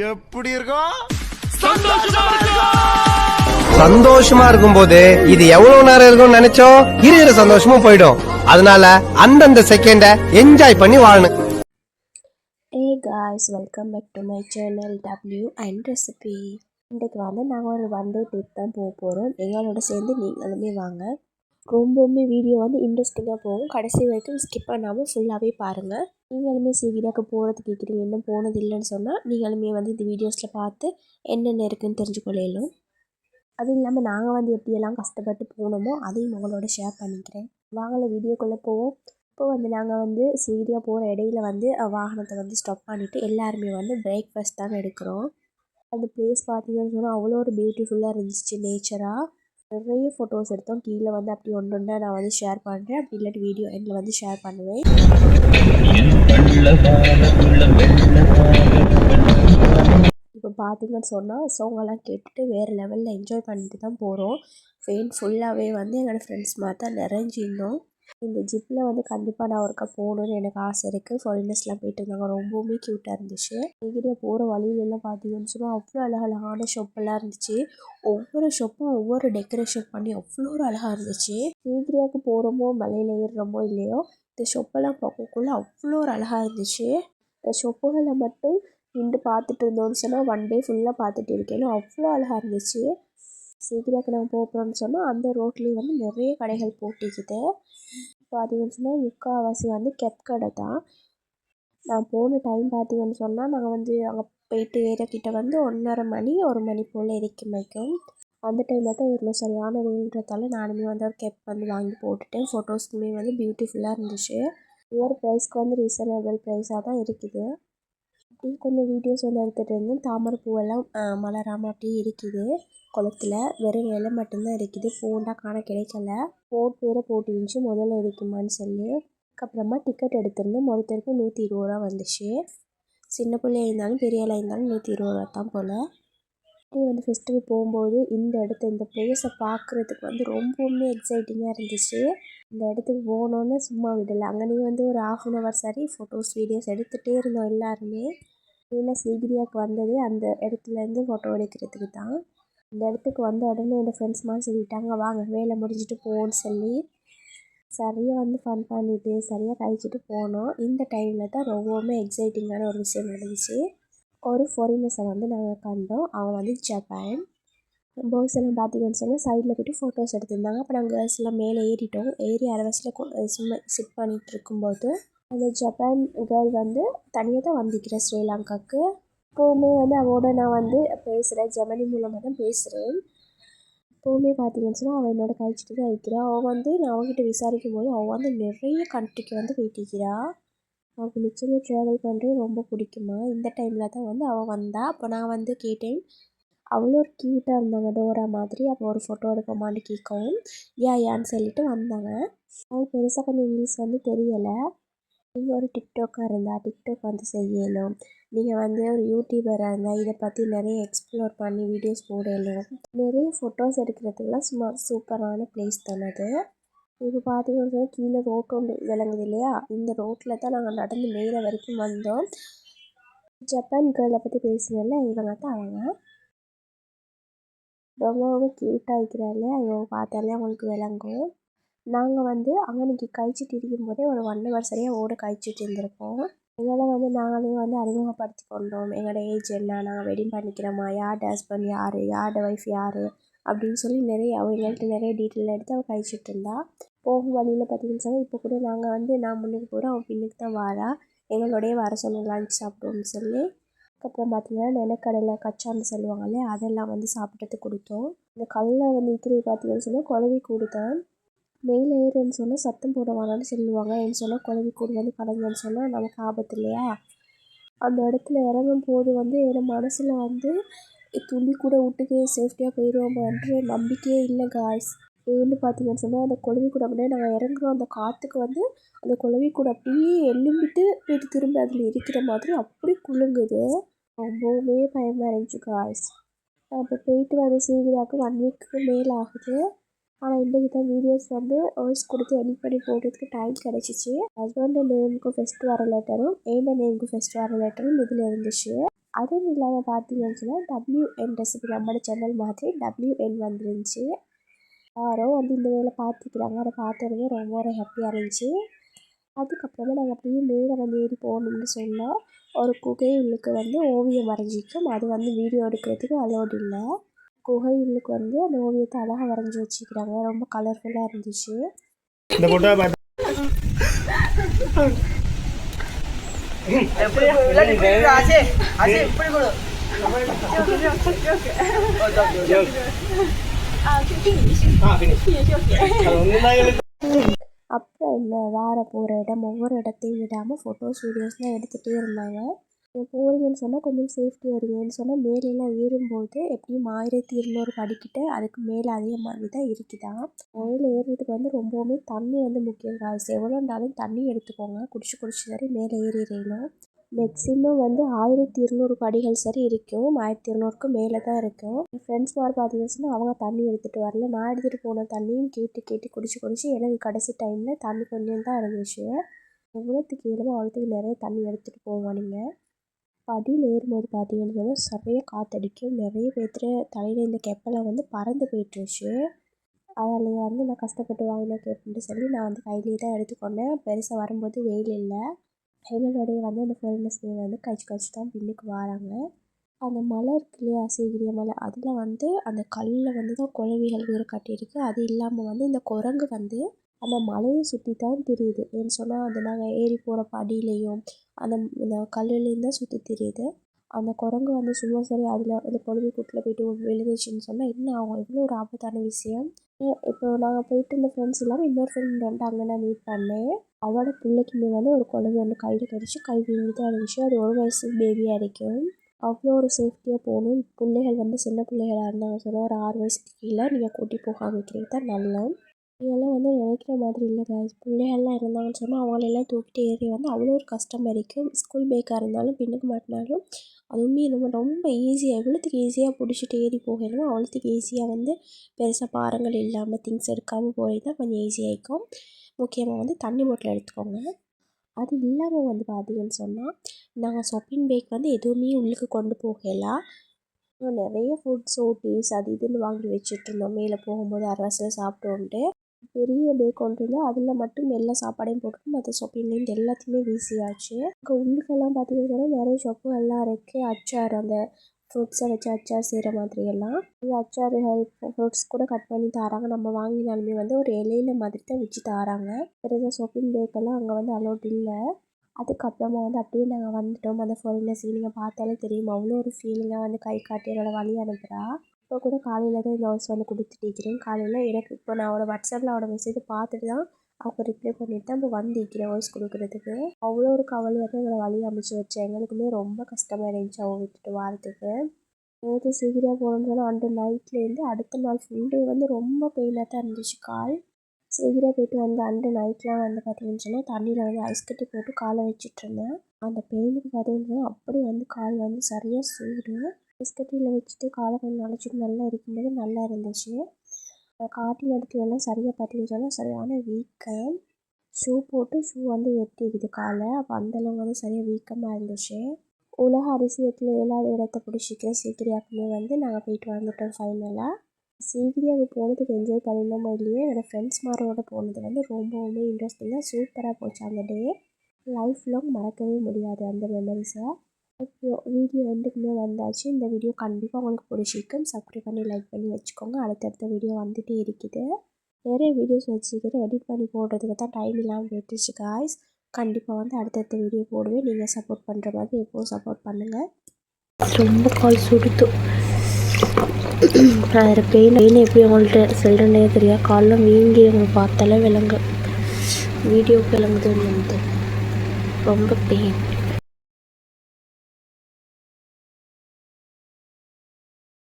எப்படி இருக்கும்? சந்தோஷமா இருக்கும் போது இது எவ்வளவு நேரம் இருக்கும்னு நினைச்சோம் இருக்கிற சந்தோஷமும் போயிடும். அதனால அந்தந்த செகண்ட என்ஜாய் பண்ணி வாழணும். Hey guys, welcome back to my channel W and Recipe. இன்றைக்கு வந்து நாங்கள் ஒரு ஒன் டே ட்ரிப் தான் போக போகிறோம். எங்களோட சேர்ந்து நீங்களுமே வாங்க. ரொம்பவுமே வீடியோ வந்து இன்ட்ரெஸ்டிங்காக போகும். கடைசி வரைக்கும் ஸ்கிப் பண்ணாமல் ஃபுல்லாகவே பாருங்கள். நீங்களுமே சீக்கிரக்கு போகிறது கேட்குறீங்க, இன்னும் போனது இல்லைன்னு சொன்னால் நீங்களுமே வந்து இந்த வீடியோஸில் பார்த்து என்னென்ன இருக்குதுன்னு தெரிஞ்சுக்கொள்ளலும். அதுவும் இல்லாமல் நாங்கள் வந்து எப்படியெல்லாம் கஷ்டப்பட்டு போனோமோ அதையும் உங்களோட ஷேர் பண்ணிக்கிறேன். வாங்கலை வீடியோக்குள்ளே போவோம். இப்போ வந்து நாங்கள் வந்து சீரியா போகிற இடையில வந்து வாகனத்தை வந்து ஸ்டாப் பண்ணிவிட்டு எல்லாருமே வந்து பிரேக்ஃபாஸ்ட் தான் எடுக்கிறோம். அந்த பிளேஸ் பார்த்தீங்கன்னு சொன்னால் அவ்வளோ ஒரு பியூட்டிஃபுல்லாக இருந்துச்சு. நேச்சராக நிறைய ஃபோட்டோஸ் எடுத்தோம். கீழே வந்து அப்படி ஒன்று நான் வந்து ஷேர் பண்ணுறேன், அப்படி இல்லாட்டி வீடியோ எண்டில் வந்து ஷேர் பண்ணுவேன். இப்போ பார்த்தீங்கன்னு சொன்னால் சாங்கெல்லாம் கேட்டுட்டு வேறு லெவலில் என்ஜாய் பண்ணிட்டு தான் போகிறோம். ஃபேன் ஃபுல்லாகவே வந்து எங்களோட ஃப்ரெண்ட்ஸ் மாதிரி தான் நிறைஞ்சிருந்தோம். இந்த ஜிப்பில் வந்து கண்டிப்பாக நான் ஒருக்கா போகணுன்னு எனக்கு ஆசை இருக்குது. ஃபாரினர்ஸ்லாம் போயிட்டு இருந்தாங்க, ரொம்பவுமே க்யூட்டாக இருந்துச்சு. எங்கிட்ட போகிற வழியிலெல்லாம் பார்த்தீங்கன்னு சொன்னால் அவ்வளோ அழகழகான ஷாப்பெல்லாம் இருந்துச்சு. ஒவ்வொரு ஷாப்பும் ஒவ்வொரு டெக்கரேஷன் பண்ணி அவ்வளோ ஒரு அழகாக இருந்துச்சு. சீக்கிரியாவுக்கு போகிறோமோ மலையில் ஏறுறோமோ இல்லையோ, இந்த ஷாப்பெல்லாம் பார்க்கக்குள்ள அவ்வளோ ஒரு அழகாக இருந்துச்சு. இந்த ஷாப்புகளை மட்டும் நின்று பார்த்துட்டு இருந்தோம்னு சொன்னால் ஒன் டே ஃபுல்லாக பார்த்துட்டு இருக்கேன். அவ்வளோ அழகாக இருந்துச்சு. சீக்கிரக்கு நாங்கள் போகிறோம்னு சொன்னால் அந்த ரோட்லேயே வந்து நிறைய கடைகள் போட்டிக்குது. பார்த்தீங்கன்னு சொன்னால் முக்கால்வாசி வந்து கடை தான். நான் போன டைம் பார்த்தீங்கன்னு சொன்னால் நாங்கள் வந்து அங்கே போயிட்டு ஏறக்கிட்ட வந்து 1:30 மணி 1 மணி போல் வைக்கும். அந்த டைமில் தான் இவ்வளோ சரியான வெயில்ன்றதால நானுமே வந்து ஒரு வந்து வாங்கி போட்டுட்டேன். ஃபோட்டோஸ்க்குமே வந்து பியூட்டிஃபுல்லாக இருந்துச்சு. ஒவ்வொரு ப்ரைஸ்க்கு வந்து ரீசனபிள் ப்ரைஸாக தான் இருக்குது. அப்படியே கொஞ்சம் வீடியோஸ் வந்து எடுத்துகிட்டு இருந்தேன். தாமரை பூவெல்லாம் மலராமல் அப்படியே இருக்குது. குளத்துல வெறும் இலை மட்டும்தான் இருக்குது. பூண்டா காண கிடைக்கல. போட் வேறு போட்டு இருந்துச்சு முதல்ல இருக்குமான்னு சொல்லி. அதுக்கப்புறமா டிக்கெட் எடுத்திருந்தோம். ஒருத்தருக்கு 120 ரூபா வந்துச்சு. சின்ன பிள்ளையாக இருந்தாலும் பெரிய ஆளாக இருந்தாலும் 120 ரூபா தான் போல். வந்து ஃபெஸ்டிவல் போகும்போது இந்த பிளேஸை பார்க்குறதுக்கு வந்து ரொம்பவுமே எக்ஸைட்டிங்காக இருந்துச்சு. இந்த இடத்துக்கு போனோன்னு சும்மா விடலை. அங்கேயே வந்து ஒரு 1/2 hour சரி ஃபோட்டோஸ் வீடியோஸ் எடுத்துகிட்டே இருந்தோம் எல்லாருமே. இல்லை சீகிரியாவுக்கு வந்ததே அந்த இடத்துலேருந்து ஃபோட்டோ எடுக்கிறதுக்கு தான். இந்த இடத்துக்கு வந்த உடனே என்னோடய ஃப்ரெண்ட்ஸ் மாதிரி சொல்லிட்டாங்க, வாங்க வேலை முடிஞ்சிட்டு போவோன்னு சொல்லி சரியாக வந்து ஃபன் பண்ணிவிட்டு சரியாக கழிச்சிட்டு போனோம். இந்த டைமில் தான் ரொம்பவுமே எக்ஸைட்டிங்கான ஒரு விஷயம் நடந்துச்சு. ஒரு ஃபாரினர்ஸை வந்து நாங்கள் கண்டோம். அவங்க வந்து ஜப்பான். பாய்ஸ் எல்லாம் பார்த்தீங்கன்னு சொன்னால் சைடில் போய்ட்டு ஃபோட்டோஸ் எடுத்திருந்தாங்க. அப்போ நாங்கள் கேர்ள்ஸ் எல்லாம் மேலே ஏறிட்டோம். ஏறி அரவசில் சும்மா சிட் பண்ணிகிட்டு இருக்கும்போது அந்த ஜப்பான் கேர்ள் வந்து தனியாக தான் வந்திக்கிறேன் ஸ்ரீலங்காவுக்கு. இப்போவுமே வந்து அவளோட நான் வந்து பேசுகிறேன், ஜெமினி மூலமாக தான் பேசுகிறேன். இப்போவுமே பார்த்தீங்கன்னு சொன்னால் அவள் என்னோட கழிச்சிட்டு தான் இருக்கிறாள். அவள் வந்து நான் அவங்ககிட்ட விசாரிக்கும் போது அவள் வந்து நிறைய கண்ட்ரிக்கு வந்து போயிட்டிருக்கிறாள். அவளுக்கு நிச்சயமாக ட்ராவல் பண்ணுறது ரொம்ப பிடிக்குமா. இந்த டைமில் தான் வந்து அவள் வந்தாள். அப்போ நான் வந்து கேட்டேன், அவ்வளோ ஒரு க்யூட்டாக இருந்தாங்க டோரா மாதிரி. அப்போ ஒரு ஃபோட்டோ எடுக்கமான்னு கேட்கவும் ஏன்னு சொல்லிட்டு வந்தாங்க. அவள் பெருசாக கொஞ்சம் இங்கிலீஷ் வந்து தெரியலை. நீங்கள் ஒரு டிக்டாக்காக இருந்தால் டிக்டாக் வந்து செய்யணும், நீங்கள் வந்து ஒரு யூடியூபராக இருந்தால் இதை பற்றி நிறைய எக்ஸ்ப்ளோர் பண்ணி வீடியோஸ் போடணும். நிறைய ஃபோட்டோஸ் எடுக்கிறதுக்கெலாம் சும்மா சூப்பரான பிளேஸ் தானே அது. இப்போ பார்த்தீங்கன்னா கீழே ரோட் ஒன்று விளங்குது இல்லையா, இந்த ரோட்டில் தான் நாங்கள் நடந்து மேலே வரைக்கும் வந்தோம். ஜப்பான் கேர்ளை பற்றி பேசுனதில்ல, இவங்க தான் அவங்க. ரொம்பவும் க்யூட்டாக இருக்கிறாள். இவங்க பார்த்தாலே அவங்களுக்கு விளங்கும். நாங்கள் வந்து அன்னைக்கு கழிச்சிட்டு இருக்கும்போதே ஒரு 1 hour சரியாக ஓட கழிச்சிட்டு இருந்திருப்போம். எங்களால் வந்து நாங்களே வந்து அறிமுகப்படுத்தி கொண்டோம். எங்களோட ஏஜ் என்ன, நாங்கள் வெட்டிங் பண்ணிக்கிறோமா, யார்ட ஹஸ்பண்ட் யார், யார்ட ஒய்ஃப் யார் அப்படின்னு சொல்லி நிறைய அவங்கள்ட்ட நிறைய டீட்டெயில் எடுத்து அவள் கழிச்சிட்டு இருந்தா. போகும் வழியில் பார்த்தீங்கன்னு சொன்னால் இப்போ கூட நாங்கள் வந்து நான் முன்னுக்கு போகிறோம், அவன் பின்னுக்கு தான் வாரா. எங்களோடய வர சொன்னோம் லஞ்ச் சாப்பிடுவோம்னு சொல்லி. அதுக்கப்புறம் பார்த்தீங்கன்னா நிலக்கடலை கச்சான்னு சொல்லுவாங்கல்ல, அதெல்லாம் வந்து சாப்பிட்றதுக்கு கொடுத்தோம். இந்த கல்லை வந்து இத்திரி பார்த்தீங்கன்னு சொன்னால் குழவி கொடுத்தேன். மேலே ஏறுன்னு சொன்னால் சத்தம் போட வேணான்னு சொல்லுவாங்க. ஏன்னு சொன்னால் குழவி கூடு வந்து கடங்கன்னு சொன்னால் நமக்கு ஆபத்து இல்லையா. அந்த இடத்துல இறங்கும் போது வந்து என் மனசில் வந்து துளி கூட விட்டுக்கு சேஃப்டியாக போயிடுவோம்ன்ற நம்பிக்கையே இல்லை காய்ஸ். ஏன்னு பார்த்தீங்கன்னு சொன்னால் அந்த குழவி கூட அப்படியே நாங்கள் இறங்குறோம். அந்த காற்றுக்கு வந்து அந்த குழவி கூட அப்படியே எலும்பிட்டு போயிட்டு திரும்ப அதில் இருக்கிற மாதிரி அப்படி குலுங்குது. ரொம்பவுமே பயமாக இருந்துச்சு காய்ஸ். அப்போ போயிட்டு வந்து சீக்கிராக்கு 1 week மேலே ஆகுது. ஆனால் இன்றைக்கி தான் வீடியோஸ் வந்து வாய்ஸ் கொடுத்து எடிட் பண்ணி போடுறதுக்கு டைம் கிடச்சிச்சு. ஹஸ்பண்ட் நேமுக்கு ஃபஸ்ட் வர லெட்டரும் என்னோட நேமுக்கு ஃபஸ்ட் வர லெட்டரும் இதில் இருந்துச்சு. அதுவும் இல்லாமல் பார்த்தீங்கன்னு சொன்னால் WN ரெசிபி நம்மளோட சேனல் மாதிரி WN வந்துருந்துச்சு. யாரோ வந்து இந்த வேலை பார்த்துக்கிறாங்க. அதை பார்த்தோன்னே ரொம்ப ஒரு ஹாப்பியாக இருந்துச்சு. அதுக்கப்புறமா நாங்கள் அப்படியே மேலே வந்து ஏறி போகணும்னு சொன்னால் ஒரு குகை உள்ளுக்கு வந்து ஓவியம் வரைஞ்சிக்கும். அது வந்து வீடியோ எடுக்கிறதுக்கு அலோடு இல்லை. குகை உள்ளுக்கு வந்து அந்த ஓவியத்தை அழகாக வரைஞ்சி வச்சுக்கிறாங்க. ரொம்ப கலர்ஃபுல்லாக இருந்துச்சு. இந்த போட்டோ பார்த்து அப்புறம் என்ன வேறு போகிற இடம் ஒவ்வொரு இடத்தையும் விடாமல் ஃபோட்டோஸ் வீடியோஸ்லாம் எடுத்துகிட்டே இருந்தாங்க. போகிறீங்கன்னு சொன்னால் கொஞ்சம் சேஃப்டியாக இருங்கன்னு சொன்னால் மேலெல்லாம் ஏறும்போது எப்படியும் 1200 படிக்கிட்ட அதுக்கு மேலே அதே மாதிரி தான் இருக்குதான். மேலே ஏறுறதுக்கு வந்து ரொம்பவுமே தண்ணி வந்து முக்கியம் காசு. எவ்வளோண்டாலும் தண்ணி எடுத்துக்கோங்க. குடிச்சு சரி மேலே ஏறிடணும். மேக்ஸிமம் வந்து 1200 படிகள் சரி இருக்கும். 1200க்கு மேலே தான் இருக்கும். என் ஃப்ரெண்ட்ஸ் மாதிரி பார்த்தீங்கன்னா அவங்க தண்ணி எடுத்துகிட்டு வரல. நான் எடுத்துகிட்டு போன தண்ணியும் கேட்டு குடிச்சு எனக்கு கடைசி டைமில் தண்ணி கொஞ்சம் தான் இருந்துச்சு. எவ்வளோத்துக்கு ஏழுமோ அவ்வளோத்துக்கு நிறைய தண்ணி எடுத்துகிட்டு போவோம். நீங்கள் படியில் ஏறும்போது பார்த்தீங்கன்னா நிறைய காற்றடிக்கும். நிறைய பேர்த்து தலையில் இந்த கெப்பெல்லாம் வந்து பறந்து போயிட்டுருச்சு. அதில் வந்து நான் கஷ்டப்பட்டு வாங்கினா கேப்புன்ட்டு சொல்லி நான் வந்து கையிலேயே தான் எடுத்துக்கொண்டேன். பெருசாக வரும்போது வெயில் இல்லை. எங்களோடைய வந்து அந்த ஃபாரினர்ஸ் வந்து கழிச்சு தான் பின்னுக்கு வராங்க. அந்த மலை இருக்கு இல்லையா, சீகிரிய மலை, அதில் வந்து அந்த கல்லில் வந்து தான் குளவிகள் வேறு கட்டியிருக்கு. அது இல்லாமல் வந்து இந்த குரங்கு வந்து அந்த மலையை சுற்றி தான் தெரியுது. ஏன்னு சொன்னால் அது நாங்கள் ஏறி போகிற படியிலையும் அந்த கல்லுலேயும் தான் சுற்றி தெரியுது. அந்த குரங்கு வந்து சும்மா சரி அதில் அந்த குளவி கூட்டில் போய்ட்டு விழுந்துச்சுன்னு சொன்னால் என்ன ஆகும்? எவ்வளோ ஒரு ஆபத்தான விஷயம். இப்போ நாங்கள் போயிட்டு இந்த ஃப்ரெண்ட்ஸ் இல்லாமல் இன்னொரு ஃப்ரெண்ட் வந்து அங்கே நான் மீட் பண்ணேன். அவளோட பிள்ளைக்குமே வந்து ஒரு குழந்தை ஒன்று கையில் கடிச்சு கை வீங்கி தான் இருந்துச்சு. அது 1 வயசு பேபியாக இருக்கும். அவ்வளோ ஒரு சேஃப்டியாக போகணும். பிள்ளைகள் வந்து சின்ன பிள்ளைகளாக இருந்தாங்க சொன்னால் ஒரு 6 வயசுக்கு கீழே நீங்கள் கூட்டி போகாம வைக்கிறது தான் நல்ல. இதெல்லாம் வந்து நினைக்கிற மாதிரி இல்லை guys. பிள்ளைகள்லாம் இருந்தாங்கன்னு சொன்னால் அவங்களெல்லாம் தூக்கிட்டு ஏறி வந்து அவ்வளோ ஒரு கஷ்டமாக இருக்கும். ஸ்கூல் பேக்காக இருந்தாலும் பின்னுக்கு மாட்டினாலும் அதுவுமே நம்ம ரொம்ப ஈஸியாக எவ்வளோத்துக்கு ஈஸியாக பிடிச்சிட்டு ஏறி போகணுமோ அவ்வளோத்துக்கு ஈஸியாக வந்து பெருசாக பாரங்கள் இல்லாமல் திங்ஸ் எடுக்காமல் போகிறது தான் கொஞ்சம் ஈஸியாக இருக்கும். முக்கியமாக வந்து தண்ணி பாட்டில் எடுத்துக்கோங்க. அது இல்லாமல் வந்து பார்த்தீங்கன்னு சொன்னால் நாங்கள் ஷாப்பிங் பேக் வந்து எதுவுமே உள்ளுக்கு கொண்டு போகலாம். நிறைய ஃபுட்ஸ் ஓட்டிஸ் அது இதுன்னு வாங்கி வச்சுட்ருந்தோம். மேலே போகும்போது அரவாசில் சாப்பிட்டோன்ட்டு பெரிய பேக் கொண்டு இருந்தால் அதில் மட்டும் எல்லா சாப்பாடையும் போட்டு மற்ற ஷாப்பிங்லேருந்து எல்லாத்தையுமே வீசியாச்சு. அங்கே உள்ளுக்கெல்லாம் பார்த்தீங்கன்னா நிறைய ஷாப்புகள்லாம் இருக்குது. அச்சார் அந்த ஃப்ரூட்ஸை வச்சு அச்சார் செய்கிற மாதிரியெல்லாம் அந்த அச்சாறுகள் ஃப்ரூட்ஸ் கூட கட் பண்ணி தராங்க. நம்ம வாங்கினாலுமே வந்து ஒரு இலையில மாதிரி தான் வச்சு தராங்க. பெருசாக ஷாப்பிங் பேக்கெல்லாம் அங்கே வந்து அலோட் இல்லை. அதுக்கப்புறமா வந்து அப்படியே நாங்கள் வந்துட்டோம். அந்த ஃபாரினர்ஸ் நீங்கள் பார்த்தாலே தெரியும் அவ்வளோ ஒரு ஃபீலிங்காக வந்து கை காட்டி என்னோட வழி அனுப்புகிறா. இப்போ கூட காலையில் தான் இந்த வாய்ஸ் வந்து கொடுத்துட்டு காலையில் எனக்கு இப்போ நான் அவளோட வாட்ஸ்அப்பில் அவளோட மெசேஜை பார்த்துட்டு தான் அவங்க ரிப்ளை பண்ணிட்டு தான் இப்போ வந்திருக்கிறேன் வாய்ஸ் கொடுக்குறதுக்கு. அவ்வளோ ஒரு கவலையாக தான் எங்களை வழி அமைச்சு வச்சேன். எங்களுக்குமே ரொம்ப கஷ்டமாக இருந்துச்சு அவள் விட்டுட்டு வாரத்துக்கு. நேற்று சீக்கிரம் போகணுன்னு சொன்னால் அந்த நைட்லேருந்து அடுத்த நாள் ஃபுல் டே வந்து ரொம்ப பெயினாக தான் இருந்துச்சு கால். சீக்கிரம் போய்ட்டு வந்து அந்த நைட்லாம் வந்து பார்த்தீங்கன்னு சொன்னால் தண்ணியில் வந்து ஐஸ் கட்டி போட்டு காலை வச்சிட்ருந்தேன். அந்த பெயினுக்கு பார்த்தீங்கன்னா அப்படி வந்து கால் வந்து சரியாக சூடு. ஐஸ் கட்டியில் வச்சுட்டு காலை கொஞ்சம் நனைச்சிட்டு நல்லா இருக்கும்போது நல்லா இருந்துச்சு. காட்டில் இடத்துலலாம் சரியாக பார்த்தீங்கன்னு சொன்னால் சரியான வீக்கம். ஷூ போட்டு ஷூ வந்து வெட்டிக்குது காலை. அப்போ அந்தளவு வந்து சரியாக வீக்கமாக இருந்துச்சு. உலக அதிசயத்தில் 7வது இடத்த பிடிச்சிக்க சீக்கிரியாக்குமே வந்து நாங்கள் போயிட்டு வந்துட்டோம் ஃபைனலாக. சீக்கிரியாவுக்கு போனதுக்கு என்ஜாய் பண்ணினோமோ இல்லையே, என்னோடய ஃப்ரெண்ட்ஸ் மாரோட போனது வந்து ரொம்பவுமே இன்ட்ரெஸ்டிங்காக சூப்பராக போச்சு. அந்த டே லைஃப் லாங் மறக்கவே முடியாது அந்த மெமரிஸை. இப்போ வீடியோ எண்டுக்குமே வந்தாச்சு. இந்த வீடியோ கண்டிப்பாக உங்களுக்கு பிடிச்சிருக்கும். சப்ஸ்கிரைப் பண்ணி லைக் பண்ணி வச்சுக்கோங்க. அடுத்தடுத்த வீடியோ வந்துகிட்டே இருக்குது. நிறைய வீடியோஸ் வச்சுக்கிறேன். எடிட் பண்ணி போடுறதுக்கு தான் டைம் இல்லாமல் போயிட்டுருச்சு காய்ஸ். கண்டிப்பாக வந்து அடுத்தடுத்த வீடியோ போடுவேன். நீங்கள் சப்போர்ட் பண்ணுற மாதிரி எப்போவும் சப்போர்ட் பண்ணுங்கள். ரொம்ப கால் சுடுத்து அதில் பெயின் எப்படி அவங்கள்ட்ட சொல்கிறேன்னே தெரியாது. காலில் வீங்கி அவங்க பார்த்தாலே விலங்கு வீடியோக்கு விளங்குதுன்னு வந்து ரொம்ப பெயின்.